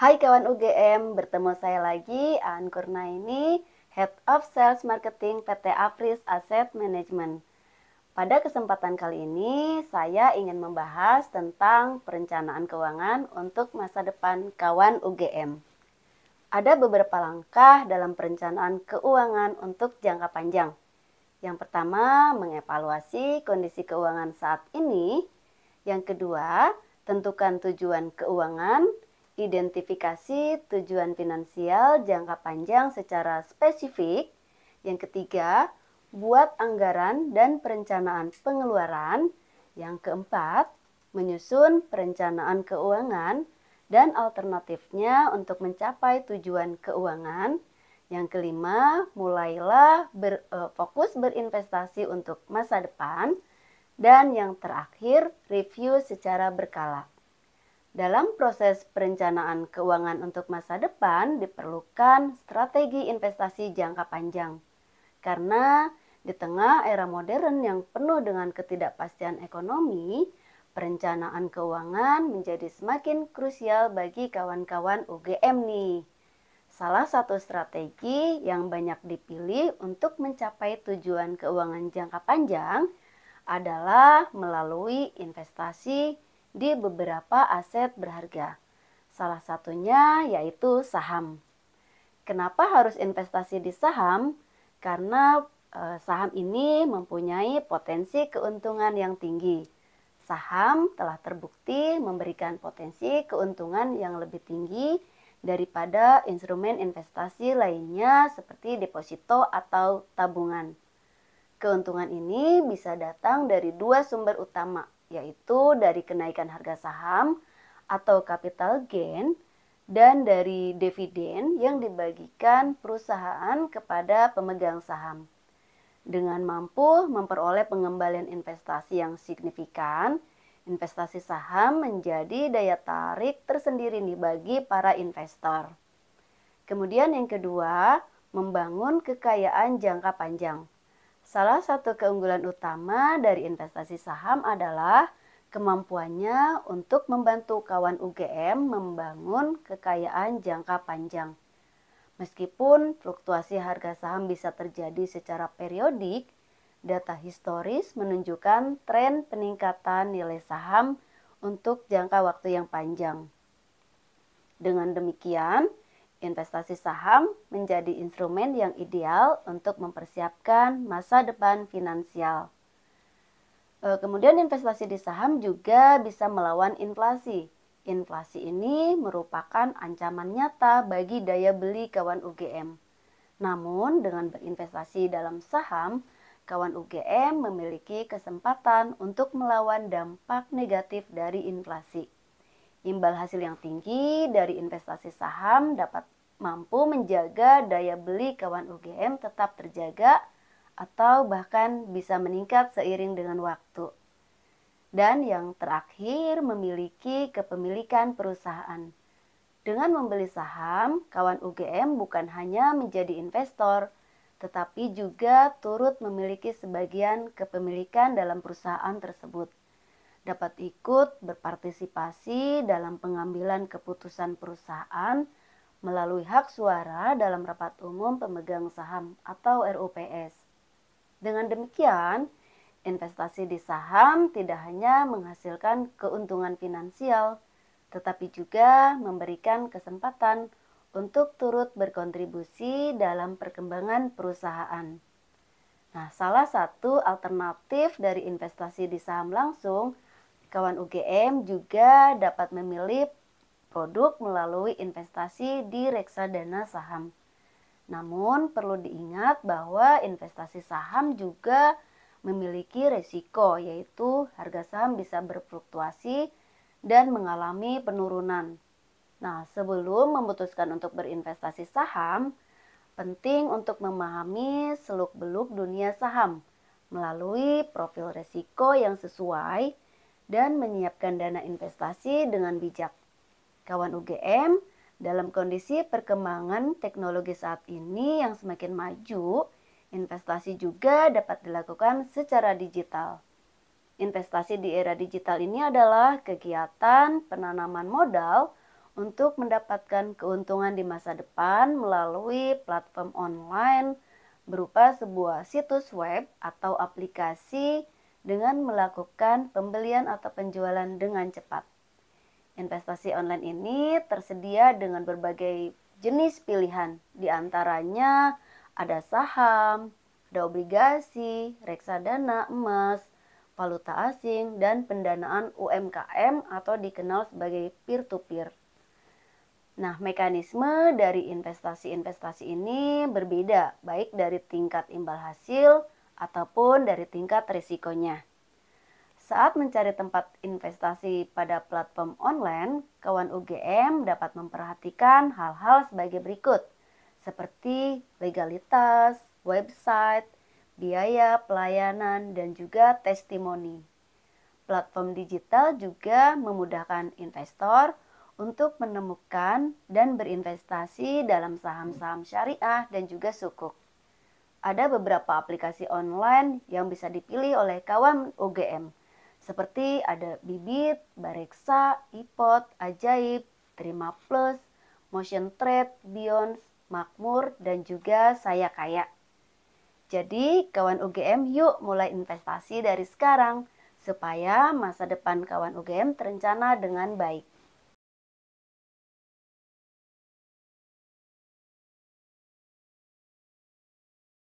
Hai kawan UGM, bertemu saya lagi, Aan Kurnaini, Head of Sales Marketing PT Apris Asset Management. Pada kesempatan kali ini, saya ingin membahas tentang perencanaan keuangan untuk masa depan kawan UGM. Ada beberapa langkah dalam perencanaan keuangan untuk jangka panjang. Yang pertama, mengevaluasi kondisi keuangan saat ini. Yang kedua, tentukan tujuan keuangan. Identifikasi tujuan finansial jangka panjang secara spesifik. Yang ketiga, buat anggaran dan perencanaan pengeluaran. Yang keempat, menyusun perencanaan keuangan dan alternatifnya untuk mencapai tujuan keuangan. Yang kelima, mulailah fokus berinvestasi untuk masa depan. Dan yang terakhir, review secara berkala. Dalam proses perencanaan keuangan untuk masa depan diperlukan strategi investasi jangka panjang. Karena di tengah era modern yang penuh dengan ketidakpastian ekonomi, perencanaan keuangan menjadi semakin krusial bagi kawan-kawan UGM nih. Salah satu strategi yang banyak dipilih untuk mencapai tujuan keuangan jangka panjang adalah melalui investasi di beberapa aset berharga. Salah satunya yaitu saham. Kenapa harus investasi di saham? Karena saham ini mempunyai potensi keuntungan yang tinggi. Saham telah terbukti memberikan potensi keuntungan yang lebih tinggi daripada instrumen investasi lainnya seperti deposito atau tabungan. Keuntungan ini bisa datang dari dua sumber utama, yaitu dari kenaikan harga saham atau capital gain dan dari dividen yang dibagikan perusahaan kepada pemegang saham. Dengan mampu memperoleh pengembalian investasi yang signifikan, investasi saham menjadi daya tarik tersendiri nih bagi para investor. Kemudian yang kedua, membangun kekayaan jangka panjang. Salah satu keunggulan utama dari investasi saham adalah kemampuannya untuk membantu kawan UGM membangun kekayaan jangka panjang. Meskipun fluktuasi harga saham bisa terjadi secara periodik, data historis menunjukkan tren peningkatan nilai saham untuk jangka waktu yang panjang. Dengan demikian, investasi saham menjadi instrumen yang ideal untuk mempersiapkan masa depan finansial. Kemudian investasi di saham juga bisa melawan inflasi. Inflasi ini merupakan ancaman nyata bagi daya beli kawan UGM. Namun dengan berinvestasi dalam saham, kawan UGM memiliki kesempatan untuk melawan dampak negatif dari inflasi. Imbal hasil yang tinggi dari investasi saham dapat mampu menjaga daya beli kawan UGM tetap terjaga atau bahkan bisa meningkat seiring dengan waktu. Dan yang terakhir, memiliki kepemilikan perusahaan. Dengan membeli saham, kawan UGM bukan hanya menjadi investor, tetapi juga turut memiliki sebagian kepemilikan dalam perusahaan tersebut. Dapat ikut berpartisipasi dalam pengambilan keputusan perusahaan melalui hak suara dalam rapat umum pemegang saham atau RUPS. Dengan demikian, investasi di saham tidak hanya menghasilkan keuntungan finansial, tetapi juga memberikan kesempatan untuk turut berkontribusi dalam perkembangan perusahaan. Nah, salah satu alternatif dari investasi di saham langsung, kawan UGM juga dapat memilih produk melalui investasi di reksadana saham. Namun perlu diingat bahwa investasi saham juga memiliki resiko, yaitu harga saham bisa berfluktuasi dan mengalami penurunan. Nah, sebelum memutuskan untuk berinvestasi saham, penting untuk memahami seluk-beluk dunia saham melalui profil resiko yang sesuai dan menyiapkan dana investasi dengan bijak. Kawan UGM, dalam kondisi perkembangan teknologi saat ini yang semakin maju, investasi juga dapat dilakukan secara digital. Investasi di era digital ini adalah kegiatan penanaman modal untuk mendapatkan keuntungan di masa depan melalui platform online berupa sebuah situs web atau aplikasi dengan melakukan pembelian atau penjualan dengan cepat. Investasi online ini tersedia dengan berbagai jenis pilihan, di antaranya ada saham, ada obligasi, reksadana, emas, valuta asing, dan pendanaan UMKM atau dikenal sebagai peer-to-peer. Nah, mekanisme dari investasi-investasi ini berbeda, baik dari tingkat imbal hasil ataupun dari tingkat risikonya. Saat mencari tempat investasi pada platform online, kawan UGM dapat memperhatikan hal-hal sebagai berikut, seperti legalitas, website, biaya pelayanan, dan juga testimoni. Platform digital juga memudahkan investor untuk menemukan dan berinvestasi dalam saham-saham syariah dan juga sukuk. Ada beberapa aplikasi online yang bisa dipilih oleh kawan UGM, seperti ada Bibit, Bareksa, iPod, Ajaib, Terima Plus, Motion Trade, Beyond, Makmur, dan juga Saya Kaya. Jadi, kawan UGM yuk mulai investasi dari sekarang, supaya masa depan kawan UGM terencana dengan baik.